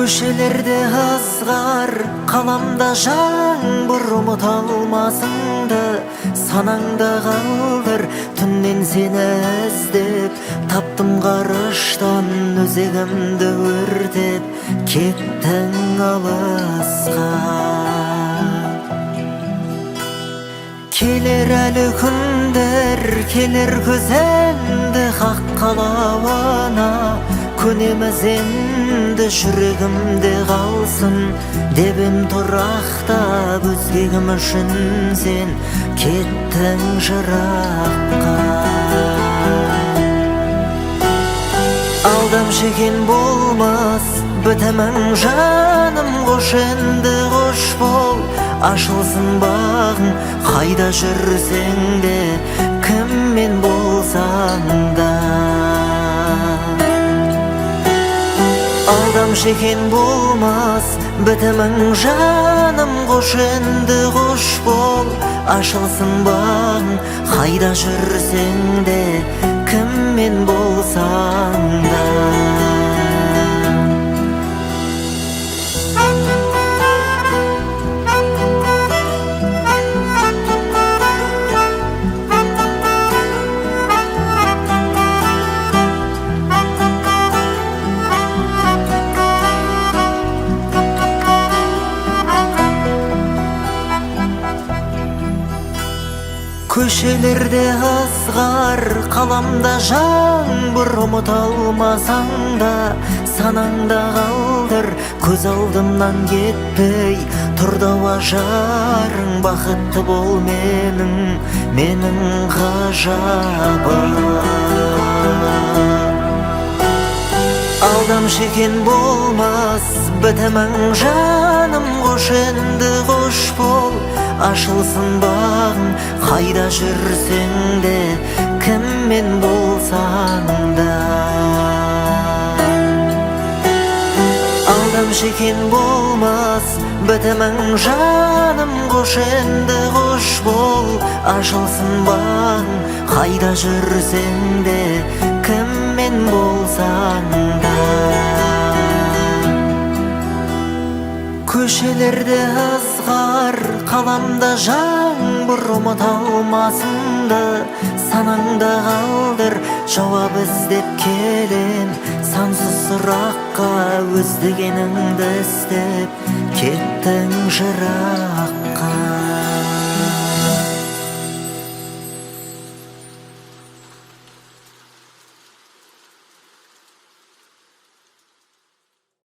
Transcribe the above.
Köşelerde ızgar, kalamda жаңбыр, ұмыта алмасыңды санаңда қалдыр. Түннен сені іздеп таптым ғарыштан, өзегімді өртеп кеттің алысқа. Келер әлі күндер, келер көзімді хақ қалауына, көнеміз енді жүрегімде қалсын дебім тұрақтап, өзгегім үшін сен кеттің жыраққа. Алдамшы екен болмас бітімің жаным, қош енді қош бол, ашылсын бағың қайда жүрсең де, кіммен болсаң да. Алдамшы екен болмас бітімің жаным, қош енді қош бол, ашылсын бағың қайда жүрсең де, кіммен болсаң да. Köşelerde ызғар, қаламда жаңбыр, ұмыта алмасаң да санаңда қалдыр. Көз алдымнан кетпей тұрдауа жарың, бақытты бол менің ғажабым. Алдамшы екен болмас бітімің жаным, қош енді қош бол, ашылсын бағың қайда жүрсең де, кіммен болсаң да. Алдамшы екен болмас бітімің жаным, қош енді қош бол, ашылсын бағың қайда жүрсең де, кіммен болсаң да. Köşelerde ызғар, қаламда жаңбыр, ұмыта алмасыңды санаңда қалдыр. Жауап іздеп келем сансыз сұраққа, өз дегеніңді істеп кеттің жырақ.